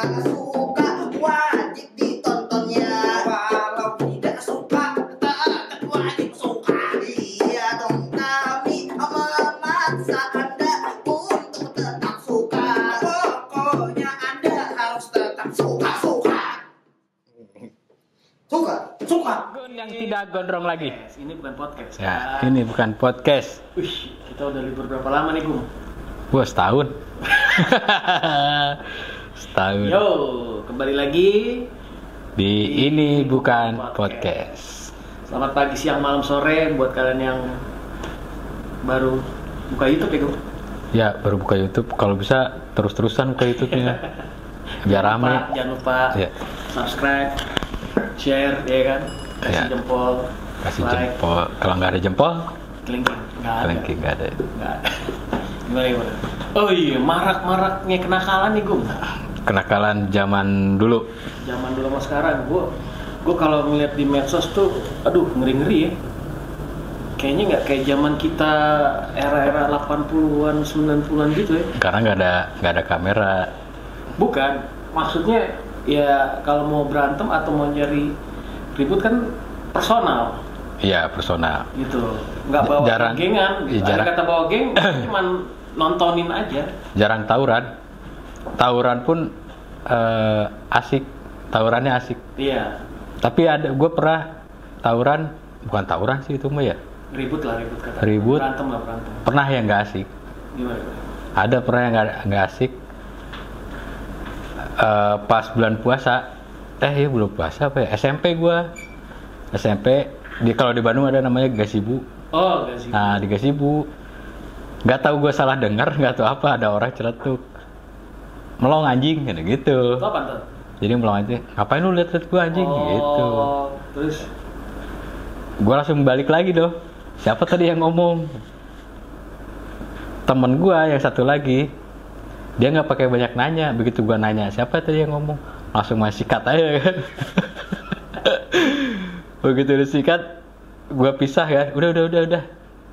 suka wajib ditontonnya. Kalau tidak suka tak wajib suka. Iya dong, kami memaksa Anda untuk tetap suka. Pokoknya Anda harus tetap suka. Yang tidak gondrong lagi. Ini bukan podcast. Ya, ini bukan podcast. Wih, kita udah libur berapa lama nih, Gung? Gua setahun. Setahun. Yo, kembali lagi Di ini bukan podcast. Selamat pagi, siang, malam, sore buat kalian yang baru buka YouTube ya, Gung? Ya, baru buka YouTube. Kalau bisa terus-terusan buka YouTube-nya. Biar rame. Jangan lupa Ya. subscribe, share, ya kan? Kasih Ya. jempol, Kasih like, jempol. Kalau nggak ada jempol, kelingking. Nggak ada. kelingking nggak ada. Nggak ada. Gimana? Oh iya, marak-maraknya kenakalan nih, Gung. Kenakalan zaman dulu. Zaman dulu sama sekarang, gue kalau ngeliat di medsos tuh, aduh ngeri-ngeri ya. Kayaknya nggak kayak zaman kita era-era 80-an, 90-an gitu ya. Karena nggak ada kamera. Bukan, maksudnya ya kalau mau berantem atau mau nyari ribut kan personal Iya, personal. gitu. Nggak bawa Jarang. gengan. Iya, Ada jarang. kata bawa geng, cuman nontonin aja. Jarang tawuran. Tawuran pun asik. Tawurannya asik. Iya, Tapi gue pernah tawuran, bukan tawuran sih itu mah ya. ribut kata. Ribut. Berantem. Pernah yang nggak asik. Gimana? Ada pernah yang nggak asik. Pas bulan puasa. Iya belum puasa apa ya? SMP gue. SMP. Kalau di Bandung ada namanya gazebo. Oh, gak sih. Nah di gazebo. Nggak tahu gue salah dengar, nggak tahu apa ada orang celetuk. Melong anjing gitu. Itu apa tuh? Jadi melong anjing. Ngapain lu liat gue anjing gitu. Terus Gue langsung balik lagi dong. Siapa tadi yang ngomong? Temen gue yang satu lagi. Dia nggak pakai banyak nanya. Begitu gue nanya siapa tadi yang ngomong, langsung masih sikat aja kan. Begitu disikat, gue pisah kan. Udah.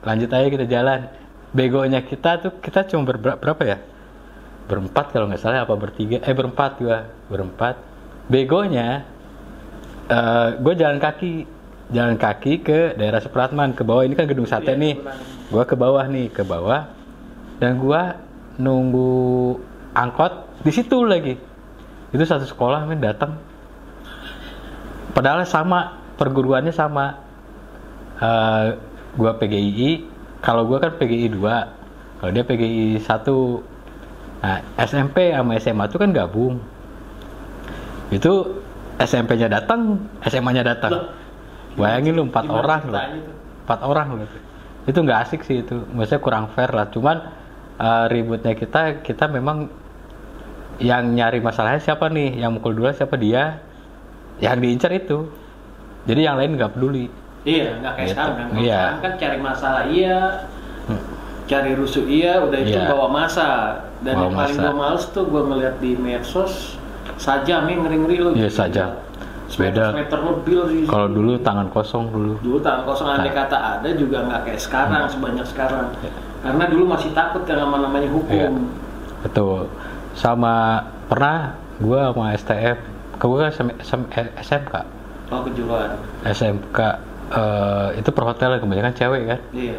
Lanjut aja kita jalan. Begonya kita cuma berapa ya? Berempat kalau nggak salah, apa bertiga? Berempat gue. Berempat. Begonya, gue jalan kaki ke daerah Supratman, ke bawah. Ini kan gedung sate iya, nih. Gue ke bawah. Dan gue nunggu angkot di situ lagi. Itu satu sekolah men datang. Padahal sama, perguruannya sama. Gue PGII, kalau gue kan PGI 2, kalau dia PGI 1. Nah, SMP sama SMA itu kan gabung. Itu SMP-nya datang, SMA-nya datang. Bayangin lu 4 orang loh. 4 orang loh. Itu nggak asik sih itu. Maksudnya kurang fair lah. Cuman ributnya kita memang yang nyari masalahnya siapa nih? Yang mukul duluan siapa dia? Yang diincar itu. Jadi yang lain nggak peduli. iya, nggak kayak Gitu. sekarang kan. Kalau Iya. sekarang kan cari masalah cari rusuh udah itu Iya. bawa masa. Dan Bawa yang paling masa. gue males tuh gue ngeliat di medsos sajam nih ngeri-ngeri loh. Iya, sajam. Beda. Meter lebih sih. Kalau dulu tangan kosong dulu. Dulu tangan kosong andai kata ada juga nggak kayak sekarang sebanyak sekarang. Karena dulu masih takut yang namanya hukum. Iya. Betul. Sama pernah gue sama STF. Gue kan SMK. Oh, kejuruan. SMK itu perhotelan kebanyakan cewek kan. Iya.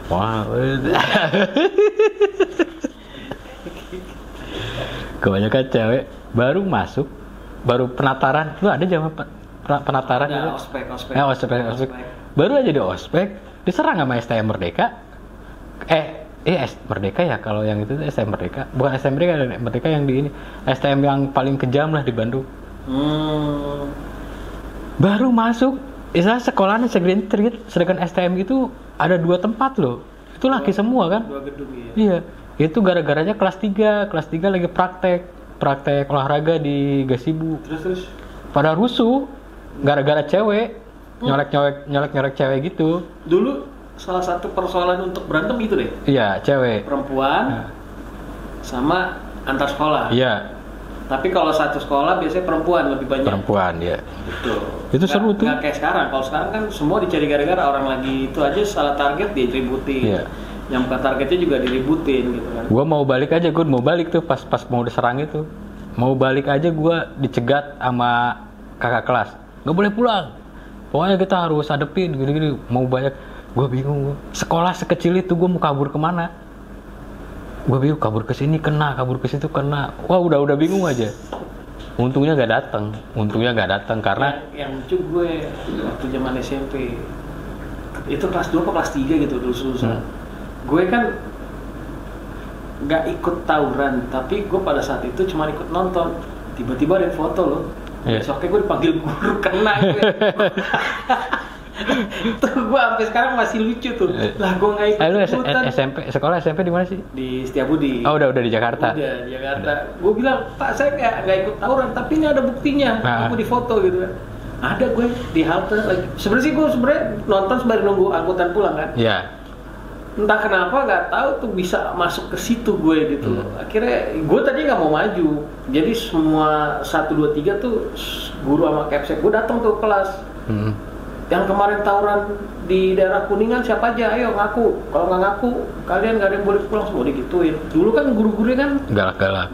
Wah, kebanyakan cewek baru masuk, baru penataran. Lu ada zaman penataran Ada gitu? ospek. Baru aja di ospek diserang sama STM Merdeka. Merdeka ya, kalau yang itu STM Merdeka. Bukan STM Merdeka yang di ini. STM yang paling kejam lah di Bandung. Baru masuk, istilah sekolahnya sedangkan STM itu ada 2 tempat loh. Itu laki semua kan? 2 gedung ya. Iya. Itu gara-garanya kelas 3 lagi praktek olahraga di gazebo. Terus Pada rusuh gara-gara cewek. Nyolek cewek gitu. dulu salah satu persoalan untuk berantem gitu deh. Iya, cewek. Perempuan sama antar sekolah. Iya, Tapi kalau satu sekolah biasanya perempuan lebih banyak. perempuan ya. Betul. Itu seru tuh. Nggak kayak sekarang. Kalau sekarang kan semua dicari gara-gara orang lagi itu aja salah target diributin. Iya. Yang bukan targetnya juga diributin gitu kan. Gua mau balik tuh pas mau diserang itu. mau balik aja gue dicegat sama kakak kelas, nggak boleh pulang, pokoknya kita harus hadepin gini-gini. Mau banyak, gue bingung, sekolah sekecil itu gue mau kabur kemana, gue bingung, kabur ke sini kena, kabur ke situ kena, wah udah bingung aja. Untungnya nggak datang karena yang lucu gue waktu zaman SMP itu kelas 2 atau kelas 3 gitu dulu lulusan. Gue kan nggak ikut tawuran, tapi gue pada saat itu cuma ikut nonton. Tiba-tiba ada foto loh. Yeah. Besoknya gue dipanggil guru, kena gue. Tuh gue sampai sekarang masih lucu tuh. Lah gue nggak ikut. Lu sekolah SMP di mana sih? Di Setiabudi. Oh udah di Jakarta. Udah di Jakarta. Gue bilang, Pak saya nggak ikut tawuran, tapi ini ada buktinya. Aku di foto gitu kan. Ada gue di halte lagi. Sebenarnya gue nonton sembari nunggu angkutan pulang kan. Iya. Entah kenapa nggak tahu tuh bisa masuk ke situ gue gitu. Akhirnya gue tadi nggak mau maju. Jadi semua 1, 2, 3 tuh guru sama kepsek gue datang tuh kelas. Yang kemarin tawuran di daerah Kuningan siapa aja? Ayo ngaku. Kalau nggak ngaku kalian nggak ada yang boleh pulang, semua digituin. Dulu kan guru-gurunya kan galak-galak.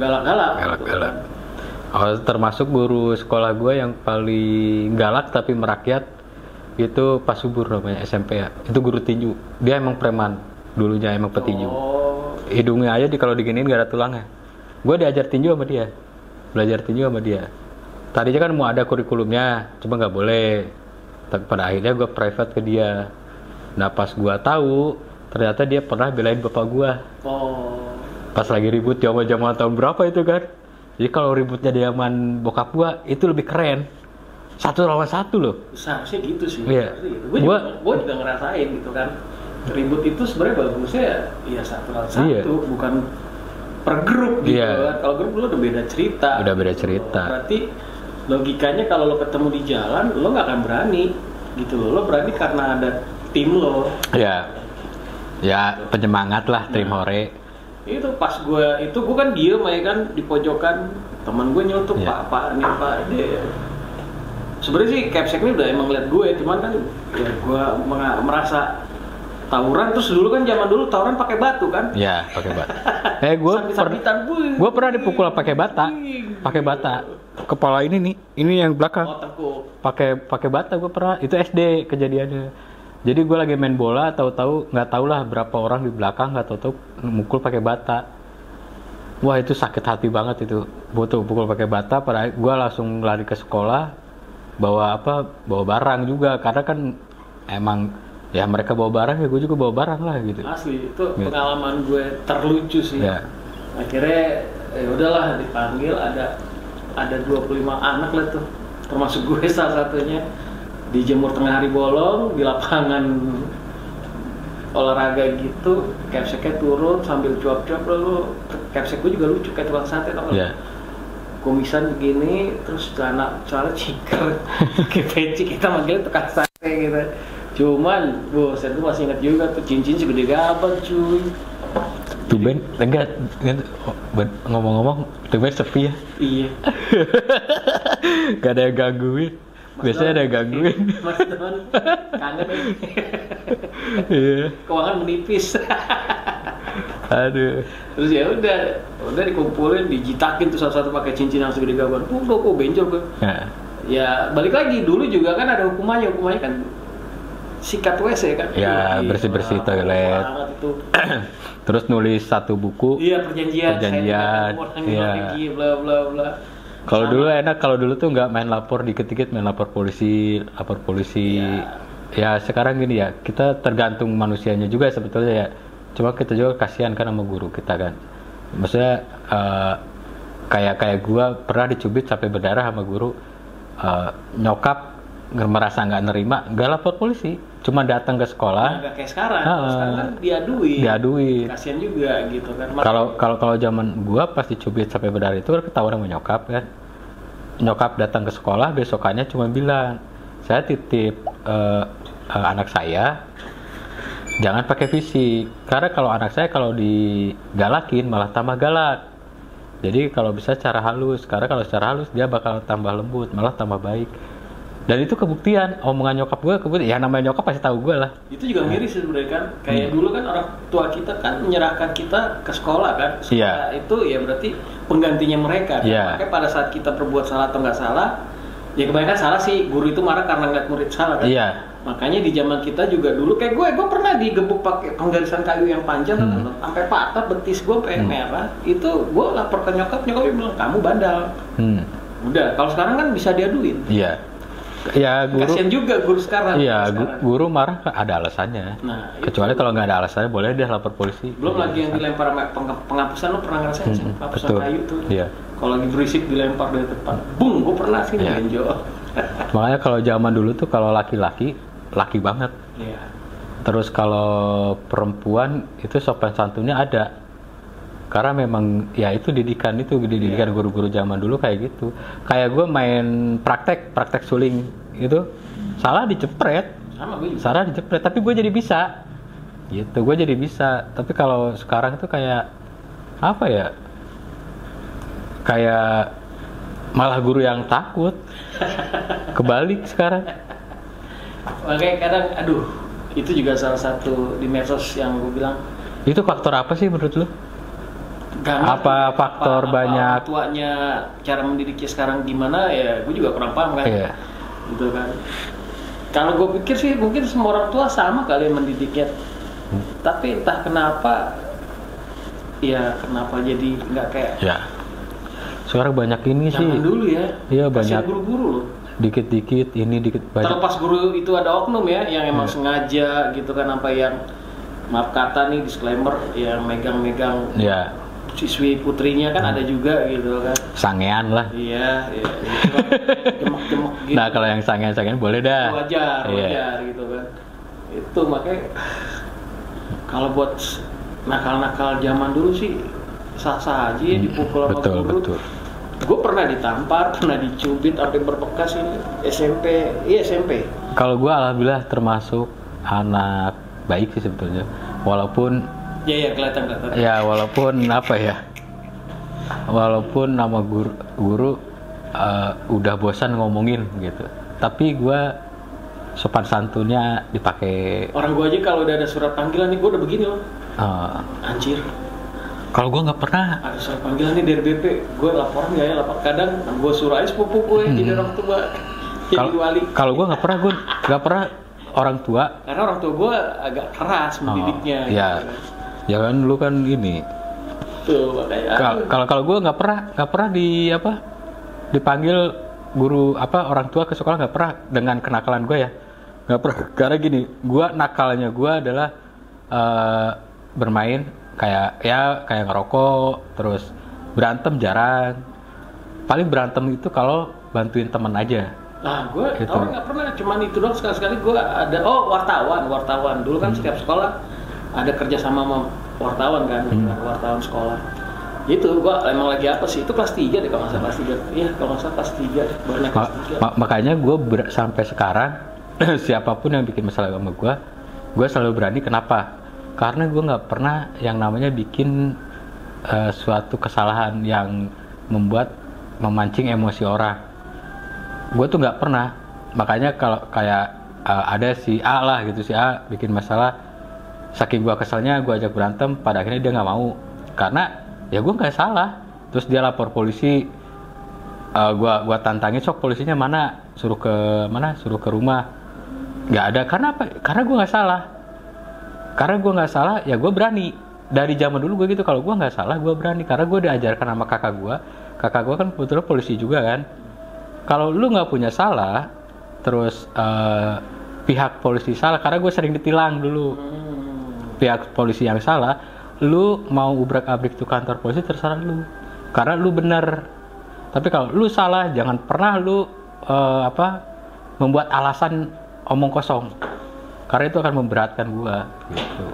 Oh, termasuk guru sekolah gue yang paling galak tapi merakyat itu Pak Subur namanya, SMP ya. Itu guru tinju. Dia emang preman. Dulunya emang petinju. Hidungnya aja kalau diginiin gak ada tulangnya. Gue diajar tinju sama dia. Belajar tinju sama dia. Tadinya kan mau ada kurikulumnya, cuma nggak boleh. Tapi pada akhirnya gue private ke dia. Nah pas gue tahu, ternyata dia pernah belain bapak gue. Pas lagi ribut zaman tahun berapa itu kan. Jadi kalau ributnya di zaman bokap gue itu lebih keren. 1 lawan 1 loh. Seharusnya gitu sih. Iya. Gue juga ngerasain gitu kan. Ribut itu sebenarnya bagusnya ya 1 lawan 1, iya. Bukan per grup gitu Iya. kan. Kalau grup lu udah beda cerita. Berarti logikanya kalau lo ketemu di jalan lo nggak akan berani gitu loh. Lo berani karena ada tim lo. Iya. Ya penyemangat lah, tim hore. Itu pas gue kan diem aja kan di pojokan, teman gue nyeletuk, Pak dia. Sebenarnya sih Capsek ini udah emang liat gue, cuman kan ya gue merasa tawuran. Terus dulu kan zaman dulu tawuran pakai batu kan? Iya, pakai batu. Gue pernah dipukul pakai bata. Kepala ini yang belakang. Pakai bata gue pernah. Itu SD kejadiannya. Jadi gue lagi main bola, tahu-tahu nggak tahu lah berapa orang di belakang, nggak tahu mukul pakai bata. Wah itu sakit hati banget itu. Butuh pukul pakai bata. Pada gue langsung lari ke sekolah, bawa barang juga, karena kan emang ya mereka bawa barang ya gue juga bawa barang lah gitu. Asli itu pengalaman gue terlucu sih. Ya. Akhirnya ya udahlah dipanggil, ada 25 anak lah tuh, termasuk gue salah satunya. Dijemur tengah hari bolong di lapangan olahraga gitu, Capseknya turun sambil cuap-cuap. Lalu Capsek gue juga lucu kayak tukang sate tau. Yeah. Kumisan begini, terus celana ciker, kayak peci, kita manggilnya tukang sate gitu. Cuman, saya tuh masih ingat juga tuh cincin segede gaban cuy. Tuh Ben, enggak ngomong-ngomong, tuh Ben sepi ya? Iya. Gak ada yang gangguin. Biasanya ada yang gangguin. Mas teman, kangen ya. Iya. Keuangan menipis. Aduh. Terus ya udah dikumpulin, dijitakin tuh satu-satu pakai cincin yang segede gaban. Kok benjol gue. Ya balik lagi, dulu juga kan ada hukumannya kan sikat WC kan. Ya bersih-bersih toilet. Terus nulis satu buku. Iya perjanjian. Iya. Bla bla bla. Kalau dulu tuh nggak main lapor dikit-dikit, main lapor polisi. Ya sekarang gini ya, kita tergantung manusianya juga sebetulnya ya. Cuma kita juga kasihan kan sama guru kita kan. Maksudnya kayak gua pernah dicubit sampai berdarah sama guru. Nyokap merasa nggak nerima, nggak lapor polisi, cuma datang ke sekolah. Nggak kayak sekarang. Sekarang kan diaduin. Kasian juga gitu kan. Kalau zaman gua pas dicubit sampai berdarah itu kan ketahuan sama nyokap kan. Nyokap datang ke sekolah, besokannya cuma bilang, saya titip anak saya jangan pakai fisik, karena kalau anak saya kalau digalakin malah tambah galak. Jadi kalau bisa cara halus, karena kalau secara halus dia bakal tambah lembut, malah tambah baik. Dan itu kebuktian, omongan nyokap gue kebuktian. Ya namanya nyokap pasti tahu gue lah. Itu juga miris sebenarnya kan. Kayak dulu kan orang tua kita kan menyerahkan kita ke sekolah kan. Sekolah itu ya berarti penggantinya mereka. Iya. Makanya pada saat kita berbuat salah atau nggak salah, ya kebanyakan salah sih. Guru itu marah karena ngeliat murid salah kan. Iya. Makanya di zaman kita juga dulu kayak gue pernah digebuk pakai penggalisan kayu yang panjang sampai patah betis gue sampai merah. Itu gue lapor ke nyokapnya bilang kamu bandal. Udah, kalau sekarang kan bisa diaduin. Iya. Ya guru. Kasian juga guru sekarang. Iya, guru marah ada alasannya. Nah, kecuali kalau nggak ada alasannya boleh dia lapor polisi. Belum lagi yang dilempar penghapusan, lo pernah ngerasain sih penghapusan kayu tuh? Iya. Kalau lagi berisik dilempar dari depan, bung, gue pernah sih benjol. Makanya kalau zaman dulu tuh kalau laki-laki laki banget. Iya. Terus kalau perempuan itu sopan santunnya ada. Karena memang ya itu didikan guru-guru zaman dulu kayak gitu. Kayak gue main praktek suling itu salah dijepret. Salah dijepret, tapi gue jadi bisa. Gitu, gue jadi bisa. Tapi kalau sekarang itu kayak apa ya? Kayak malah guru yang takut. Kebalik sekarang. Makanya kadang itu juga salah satu di medsos yang gue bilang. Itu faktor apa sih menurut lu? Apa faktor banyak tuanya cara mendidiknya sekarang gimana ya gue juga kurang paham kan. Gitu kan. Kalau gue pikir sih mungkin semua orang tua sama kali mendidiknya. Tapi entah kenapa jadi nggak kayak sekarang banyak ini sih. Zaman dulu ya. Iya banyak guru-guru loh. Dikit-dikit ini dikit banyak. Terlepas guru itu ada oknum ya yang emang sengaja gitu kan, apa yang maaf kata nih disclaimer yang megang-megang siswi putrinya kan ada juga gitu kan. Sangean lah. Iya gitu. Jemek-jemek gitu. Nah kalau yang sangean boleh dah. Wajar gitu kan. Itu makanya kalau buat nakal-nakal zaman dulu sih sah-sah aja dipukul sama guru. Betul. Gue pernah ditampar, pernah dicubit sampai berbekas ini SMP. Kalau gue alhamdulillah termasuk anak baik sih sebetulnya. Walaupun kelihatan. Ya walaupun walaupun nama guru udah bosan ngomongin gitu. Tapi gue sopan santunnya dipakai. Orang gue aja kalau udah ada surat panggilan nih gue udah begini loh. Anjir. Kalau gue nggak pernah. Ada surat panggilan nih dari BP, gue laporan nggak ya? Kadang gue suruh aja sepupu gue jadi orang tua, jadi wali. Kalau gue nggak pernah orang tua. Karena orang tua gue agak keras mendidiknya. Iya. Ya kan lu kan ini. Tuh makanya. Kalau gue nggak pernah dipanggil guru orang tua ke sekolah, nggak pernah dengan kenakalan gue ya. Nggak pernah. Karena gini, nakalnya gue adalah bermain kayak ngerokok, terus berantem jarang. Paling berantem itu kalau bantuin teman aja. Nah, gue gitu. Nggak pernah, cuman itu doang. Sekali-sekali gue ada wartawan. Dulu kan setiap sekolah ada kerja sama wartawan kan, wartawan sekolah. Itu gue emang lagi apa sih? Itu kelas 3 deh kalau nggak salah, kelas 3. Iya, kalau nggak salah kelas 3 deh. Baru naik kelas 3. Makanya gue sampai sekarang siapapun yang bikin masalah sama gue selalu berani. Kenapa? Karena gue nggak pernah yang namanya bikin suatu kesalahan yang memancing emosi orang. Gue tuh nggak pernah. Makanya kalau kayak ada si A lah gitu, si A bikin masalah, saking gue keselnya gue ajak berantem, pada akhirnya dia nggak mau. Karena ya gue nggak salah. Terus dia lapor polisi, gue tantangin, sok polisinya mana, suruh ke rumah. Nggak ada. Karena apa? Karena gue nggak salah, ya gue berani. Dari zaman dulu gue gitu, kalau gue nggak salah gue berani. Karena gue diajarkan sama kakak gue kan kebetulan polisi juga kan. Kalau lu nggak punya salah, terus pihak polisi salah, karena gue sering ditilang dulu. Pihak polisi yang salah, lu mau ubrak-abrik tuh kantor polisi terserah lu, karena lu bener. Tapi kalau lu salah, jangan pernah lu membuat alasan omong kosong. Karena itu akan memberatkan gue gitu.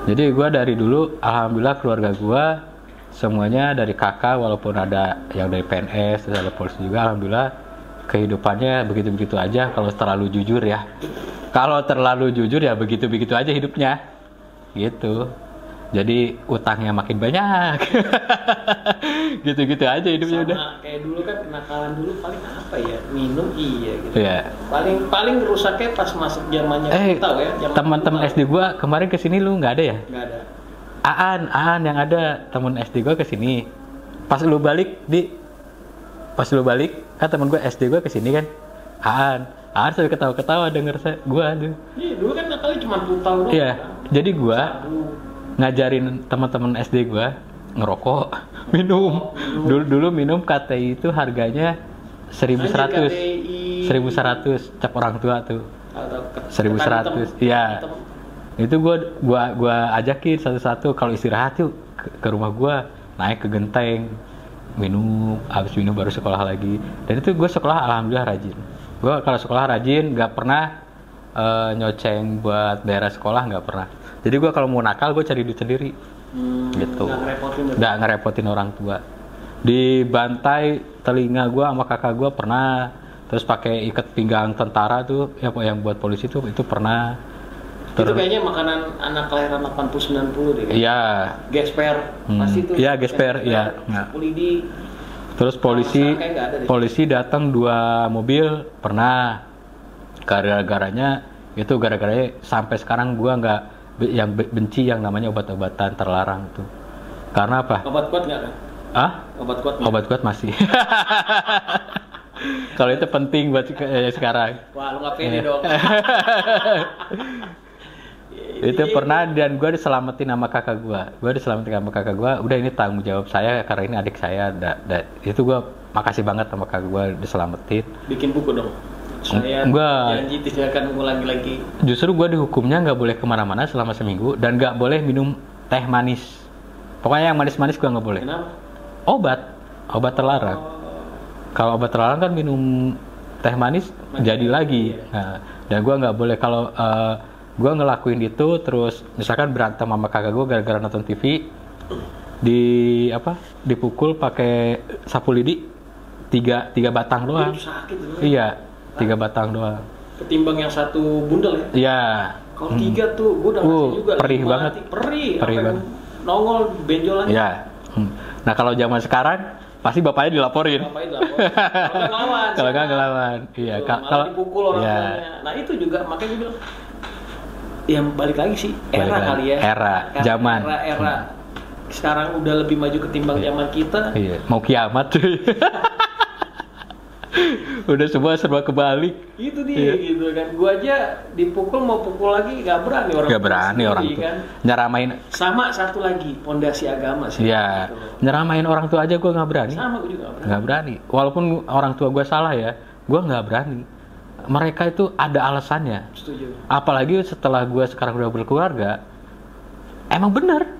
Jadi gue dari dulu alhamdulillah keluarga gue semuanya dari kakak, walaupun ada yang dari PNS, terus ada polisi juga, alhamdulillah kehidupannya begitu-begitu aja. Kalau terlalu jujur ya begitu-begitu aja hidupnya gitu. Jadi utangnya makin banyak. Gitu-gitu aja hidupnya udah. Sama kayak dulu kan kenakalan dulu paling apa ya? Minum iya gitu. Iya. Paling rusaknya pas masuk zamannya tahu ya. zaman Teman-teman SD gua kemarin kesini lu nggak ada ya? Nggak ada. Aan yang ada temen SD gua kesini. Pas lu balik kan temen gua SD gua kesini kan. Aan sampai ketawa-ketawa denger gua tuh. Iya, dulu kan nakalnya cuma putau doang. Iya. Kan? Jadi gua Sabu. ngajarin teman-teman SD gua ngerokok, minum. Dulu minum KTI itu harganya 1.100. 1.100 cap orang tua tuh. 1.100. Iya. Itu gua ajakin satu-satu kalau istirahat tuh ke rumah gua, naik ke genteng, minum, habis minum baru sekolah lagi. Dan itu gua sekolah alhamdulillah rajin. Gua kalau sekolah rajin, nggak pernah nyoceng buat daerah sekolah, nggak pernah. Jadi gua kalau mau nakal gua cari duit sendiri. Gitu. Nggak ngerepotin orang tua. Dibantai telinga gua sama kakak gua pernah. Terus pakai ikat pinggang tentara tuh, yang buat polisi tuh itu pernah. Itu kayaknya makanan anak kelahiran 80-90 deh. Iya. Gesper pasti tuh. Iya, gesper, iya. Polidi. Terus polisi datang 2 mobil pernah. Gara-garanya sampai sekarang gua nggak yang benci yang namanya obat-obatan terlarang tuh. Karena apa? Obat kuat nggak kan? Obat kuat. Obat kuat masih. Kalau itu penting buat sekarang. Wah, lu nggak pede dong. Itu pernah dan gue diselamatin sama kakak gue. Udah ini tanggung jawab saya karena ini adik saya. Itu gue makasih banget sama kakak gue diselamatin. Bikin buku dong. Saya janji tidak akan mengulangi lagi. Justru gue dihukumnya nggak boleh kemana-mana selama seminggu dan nggak boleh minum teh manis. Pokoknya yang manis-manis gue nggak boleh. Kenapa? Obat terlarang. Kalau obat terlarang kan minum teh manis jadi lagi. Nah, dan gue nggak boleh kalau gue ngelakuin itu terus misalkan berantem sama kakak gue gara-gara nonton TV dipukul pakai sapu lidi 3 batang doang. Itu sakit loh. Iya, 3 batang doang. Ketimbang yang satu bundel ya. Iya. Kalau 3 tuh gue udah ngasih juga. Perih banget. Perih banget. Nongol benjolannya. Iya. Nah kalau zaman sekarang pasti bapaknya dilaporin. Kalau nggak ngelawan. Iya. Kalau dipukul orang tuanya. Nah itu juga makanya gue bilang. Yang balik lagi sih kali ya. Era zaman. Era. Sekarang udah lebih maju ketimbang zaman kita. Iya. Mau kiamat cuy. Udah semua serba kebalik. Itu dia gitu kan. Gua aja dipukul mau pukul lagi gak berani orang tua. Kan? Nyeramain. Sama satu lagi pondasi agama sih. Iya. Gitu. Nyeramain orang tua aja gua nggak berani. Sama gua juga nggak berani. Walaupun orang tua gua salah ya, gua nggak berani. Mereka itu ada alasannya. Setuju. Apalagi setelah gua sekarang udah berkeluarga, emang bener.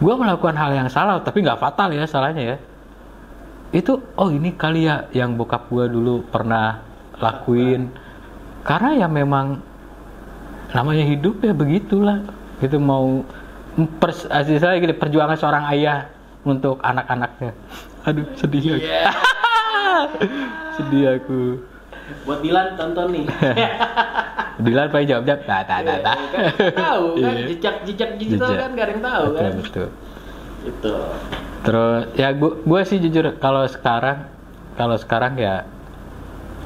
Gua melakukan hal yang salah, tapi nggak fatal ya salahnya ya. Itu ini kali ya yang bokap gue dulu pernah lakuin karena ya memang namanya hidup ya begitulah itu mau saya gini perjuangan seorang ayah untuk anak-anaknya. Aduh sedih aku. Sedih aku. Buat Dilan tonton nih. Dilan paling jawab tahu kan jejak digital kan gak ada yang tahu kan. Betul. Itu. Terus ya gue sih jujur kalau sekarang ya,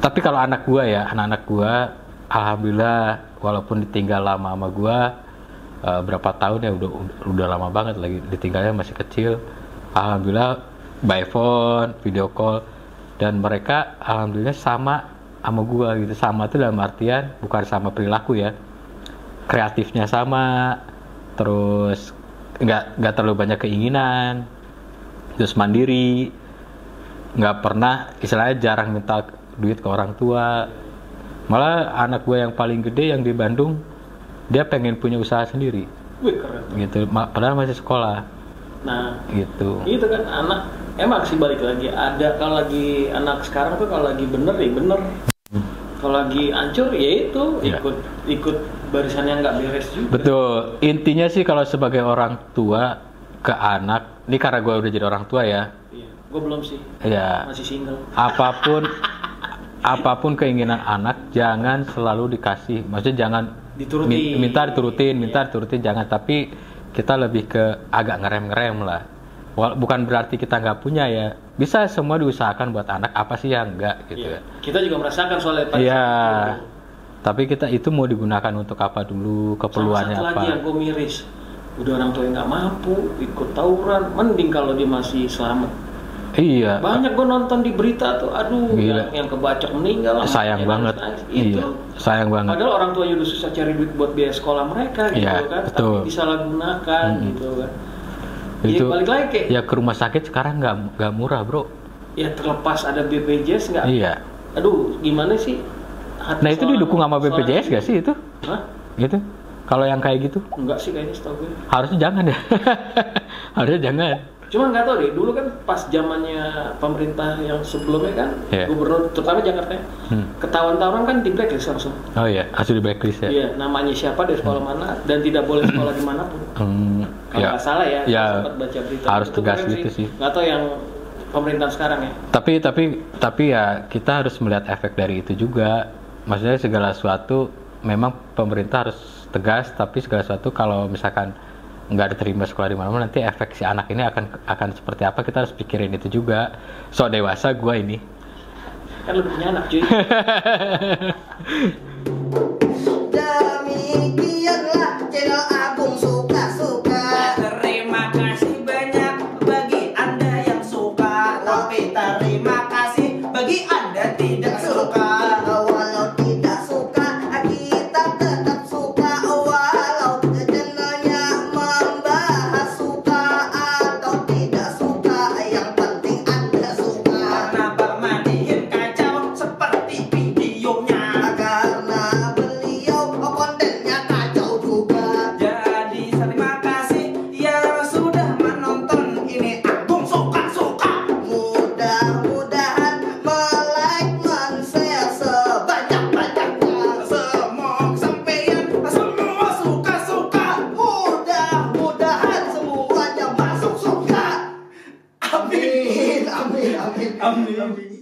tapi kalau anak gue alhamdulillah walaupun ditinggal lama sama gue berapa tahun ya udah lama banget lagi ditinggalnya masih kecil, alhamdulillah by phone, video call dan mereka alhamdulillah sama gue gitu. Sama tuh dalam artian bukan sama perilaku ya, kreatifnya sama, terus nggak terlalu banyak keinginan, terus mandiri, nggak pernah istilahnya jarang minta duit ke orang tua. Malah anak gue yang paling gede yang di Bandung dia pengen punya usaha sendiri. Wih, keren. Gitu padahal masih sekolah. Nah gitu itu kan anak emang sih balik lagi ada kalau lagi anak sekarang tuh kalau lagi bener ya bener, kalau lagi hancur ya itu ikut barisan yang nggak beres juga. Betul, intinya sih kalau sebagai orang tua ke anak, ini karena gue udah jadi orang tua ya. Iya, gue belum sih. Iya. Masih single. Apapun keinginan anak jangan selalu dikasih. Maksudnya jangan minta diturutin, jangan. Tapi kita lebih ke agak ngerem lah. bukan berarti kita nggak punya ya. Bisa semua diusahakan buat anak, apa sih yang enggak gitu Iya. ya. Kita juga merasakan soalnya Iya. Tapi kita itu mau digunakan untuk apa dulu, keperluannya Sama satu apa. lagi yang gue miris, udah orang tua yang nggak mampu ikut tawuran, mending kalau dia masih selamat. Iya. Banyak gue nonton di berita tuh, aduh Gila. yang kebacok meninggal, Sayang yang banget. nangis-nangis. Itu Iya. Sayang banget. padahal orang tuanya udah susah cari duit buat biaya sekolah mereka gitu Iya, kan, betul. tapi disalahgunakan gitu kan. Itu Ya, balik lagi kayak ya ke rumah sakit sekarang nggak murah, bro. ya terlepas ada BPJS nggak? Iya. Aduh gimana sih? Hati Nah itu seorang- didukung sama BPJS seorang- gak sih itu? Hah? Gitu. Kalau yang kayak gitu Enggak sih kayaknya setahu gue. harusnya jangan ya. Harusnya jangan. Cuma nggak tahu deh, dulu kan pas zamannya pemerintah yang sebelumnya kan, Iya. gubernur terutama Jakarta, ketahuan tawuran kan di blacklist langsung. Oh iya, langsung di blacklist ya. Iya, namanya siapa dari sekolah mana dan tidak boleh sekolah dimanapun. Kalau Ya. nggak salah ya, Ya, sempat baca berita. harus Itu tegas keren gitu sih. Nggak tahu yang pemerintahan sekarang ya. Tapi ya kita harus melihat efek dari itu juga. Maksudnya segala sesuatu memang pemerintah harus tegas, tapi segala sesuatu kalau misalkan nggak diterima sekolah di mana-mana, nanti efek si anak ini akan seperti apa, kita harus pikirin itu juga. So dewasa gua ini. Kan lu punya anak cuy. Demikianlah channel Agung Suka-Suka. Terima kasih banyak bagi Anda yang suka, tapi terima kasih bagi Anda tidak suka. Walau tidak suka, kita tetap suka. Walau channelnya membahas suka atau tidak suka, yang penting Anda suka. Karena bermandiin kacau seperti videonya. Karena beliau kontennya kacau juga. Jadi terima kasih yang sudah menonton. Ini Agung Suka-Suka. Mudah-mudahan like, share sebanyak-banyaknya. Semoga sampeyan semua suka-suka. Mudah-mudahan semuanya masuk surga. Amin. Amin, amin, amin. Amin.